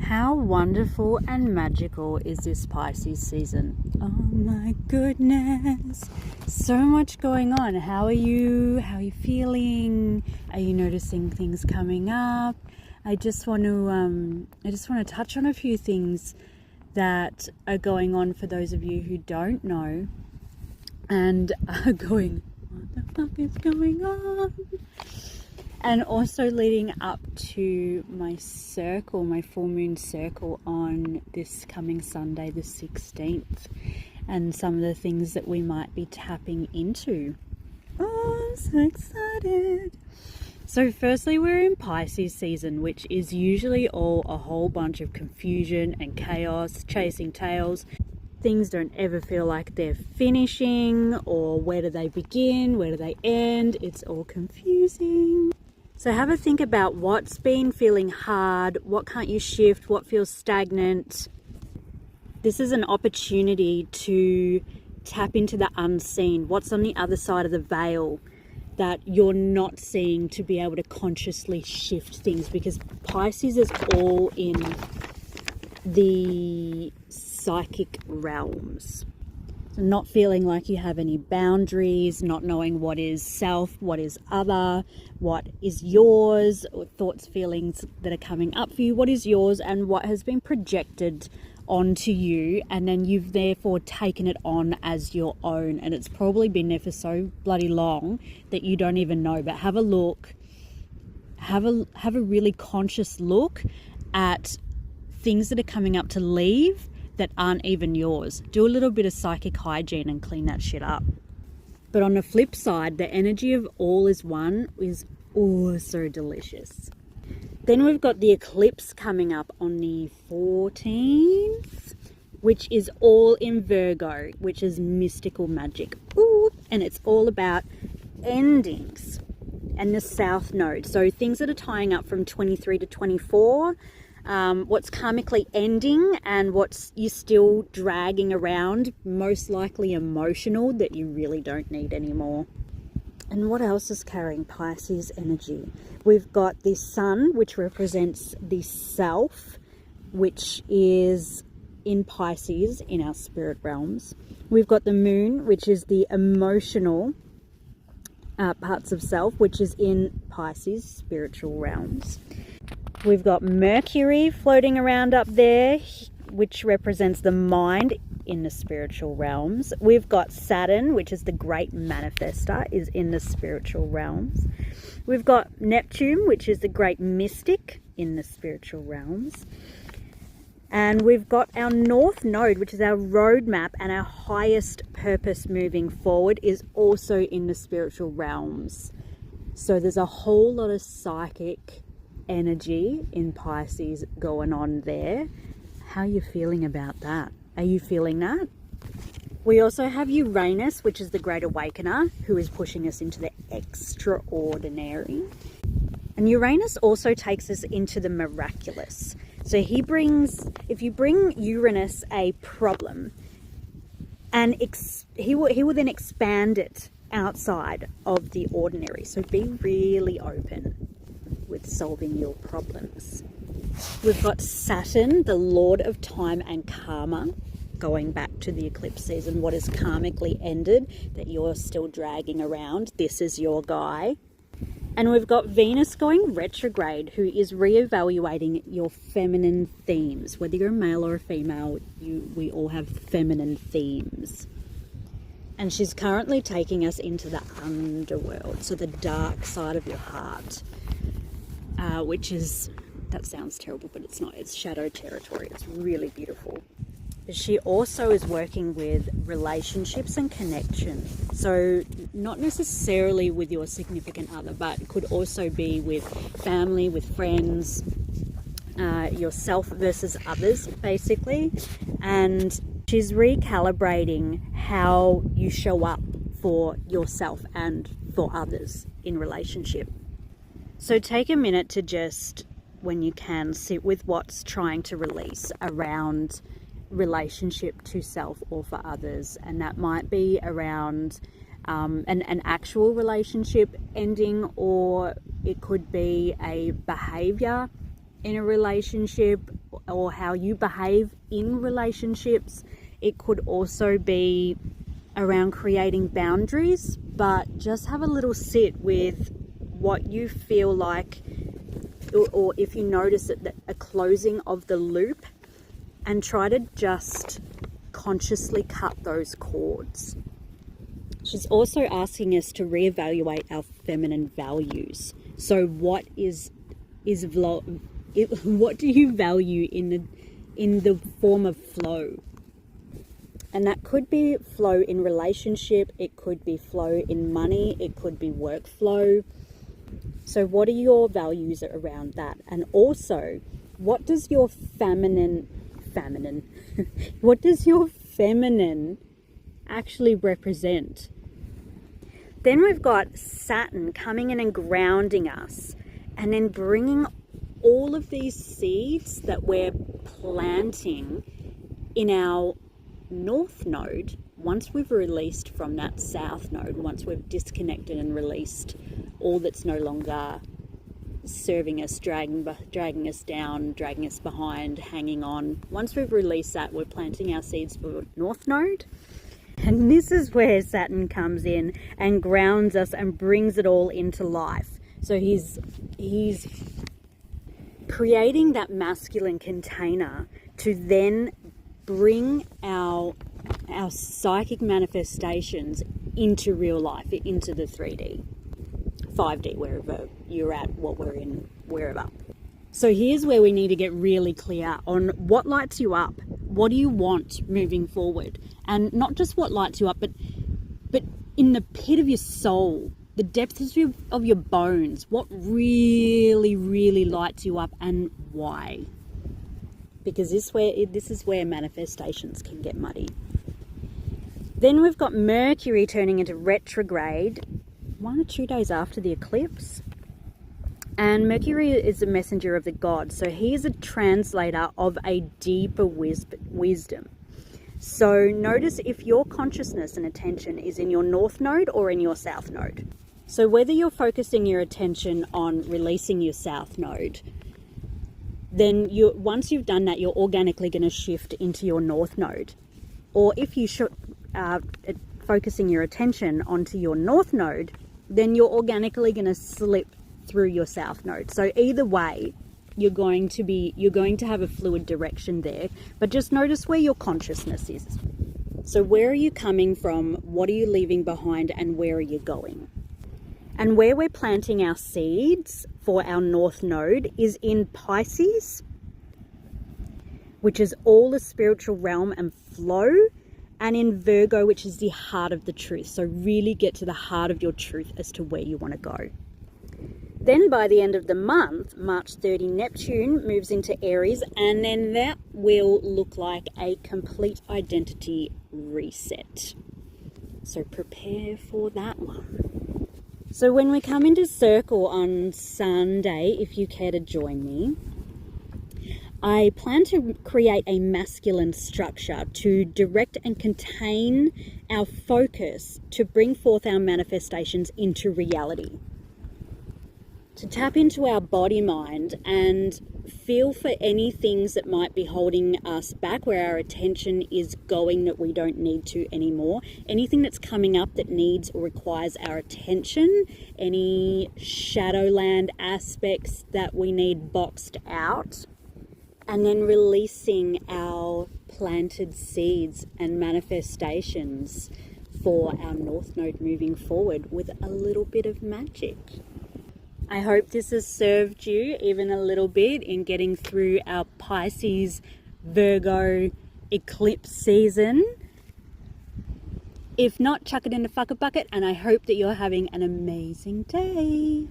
How wonderful and magical is this Pisces season? Oh my goodness, so much going on. How are you? How are you feeling? Are you noticing things coming up? I just want to touch on a few things that are going on for those of you who don't know and are going, what the fuck is going on? And also leading up to my full moon circle on this coming Sunday, the 16th, and some of the things that we might be tapping into. Oh, I'm so excited. So firstly, we're in Pisces season, which is usually a whole bunch of confusion and chaos, chasing tails. Things don't ever feel like they're finishing, or where do they begin, where do they end? It's all confusing. So have a think about what's been feeling hard, what can't you shift, what feels stagnant. This is an opportunity to tap into the unseen, what's on the other side of the veil that you're not seeing, to be able to consciously shift things, because Pisces is all in the psychic realms. So not feeling like you have any boundaries, not knowing what is self, what is other, what is yours, or thoughts, feelings that are coming up for you, what is yours and what has been projected onto you, and then you've therefore taken it on as your own, and it's probably been there for so bloody long that you don't even know. But have a look, have a really conscious look at things that are coming up to leave that aren't even yours. Do a little bit of psychic hygiene and clean that shit up. But on the flip side, the energy of all is one is so delicious. Then we've got the eclipse coming up on the 14th, which is all in Virgo, which is mystical magic. Ooh, and it's all about endings and the South Node. So things that are tying up from 23 to 24, what's karmically ending, and what's you still dragging around, most likely emotional, that you really don't need anymore. And what else is carrying Pisces energy? We've got the sun, which represents the self, which is in Pisces in our spirit realms. We've got the moon, which is the emotional parts of self, which is in Pisces spiritual realms. We've got Mercury floating around up there, which represents the mind in the spiritual realms. We've got Saturn, which is the great manifester, is in the spiritual realms. We've got Neptune, which is the great mystic, in the spiritual realms. And we've got our North Node, which is our roadmap and our highest purpose moving forward, is also in the spiritual realms. So there's a whole lot of psychic energy in Pisces going on there. How are you feeling about that? Are you feeling that? We also have Uranus, which is the great awakener, who is pushing us into the extraordinary. And Uranus also takes us into the miraculous. So if you bring Uranus a problem, and he will then expand it outside of the ordinary. So be really open with solving your problems. We've got Saturn, the Lord of time and karma, going back to the eclipse season. What is karmically ended that you're still dragging around, this is your guy. And we've got Venus going retrograde, who is reevaluating your feminine themes. Whether you're a male or a female, we all have feminine themes. And she's currently taking us into the underworld, so the dark side of your heart, which is, that sounds terrible, but it's not. It's shadow territory. It's really beautiful. But she also is working with relationships and connection. So not necessarily with your significant other, but it could also be with family, with friends, yourself versus others, basically. And she's recalibrating how you show up for yourself and for others in relationship. So take a minute to just, when you can, sit with what's trying to release around relationship to self or for others. And that might be around an actual relationship ending, or it could be a behavior in a relationship, or how you behave in relationships. It could also be around creating boundaries, but just have a little sit with what you feel like, or if you notice a closing of the loop, and try to just consciously cut those cords. She's also asking us to reevaluate our feminine values. So what what do you value in the form of flow? And that could be flow in relationship, it could be flow in money, it could be workflow. So what are your values around that? And also, what does your what does your feminine actually represent? Then we've got Saturn coming in and grounding us, and then bringing all of these seeds that we're planting in our North Node. Once we've released from that South Node, once we've disconnected and released all that's no longer serving us, dragging us down, dragging us behind, hanging on. Once we've released that, we're planting our seeds for North Node. And this is where Saturn comes in and grounds us and brings it all into life. So he's creating that masculine container to then bring our psychic manifestations into real life, into the 3D, 5D, wherever you're at, what we're in, wherever. So here's where we need to get really clear on what lights you up. What do you want moving forward? And not just what lights you up, but in the pit of your soul, the depths of your bones, what really, really lights you up and why? Because this is where manifestations can get muddy. Then we've got Mercury turning into retrograde 1 or 2 days after the eclipse. And Mercury is a messenger of the gods, so he is a translator of a deeper wisdom. So notice if your consciousness and attention is in your North Node or in your South Node. So whether you're focusing your attention on releasing your South Node, then once you've done that, you're organically going to shift into your North Node. Or if you focusing your attention onto your North Node, then you're organically going to slip through your South Node. So either way, you're going to have a fluid direction there, but just notice where your consciousness is. So where are you coming from? What are you leaving behind? And where are you going? And where we're planting our seeds for our North Node is in Pisces, which is all the spiritual realm and flow, and in Virgo, which is the heart of the truth. So really get to the heart of your truth as to where you want to go. Then by the end of the month, March 30, Neptune moves into Aries, and then that will look like a complete identity reset. So prepare for that one. So when we come into Circle on Sunday, if you care to join me, I plan to create a masculine structure to direct and contain our focus to bring forth our manifestations into reality. To tap into our body mind and feel for any things that might be holding us back, where our attention is going that we don't need to anymore. Anything that's coming up that needs or requires our attention, any shadowland aspects that we need boxed out, and then releasing our planted seeds and manifestations for our North Node moving forward with a little bit of magic. I hope this has served you even a little bit in getting through our Pisces Virgo eclipse season. If not, chuck it in the fucker bucket, and I hope that you're having an amazing day.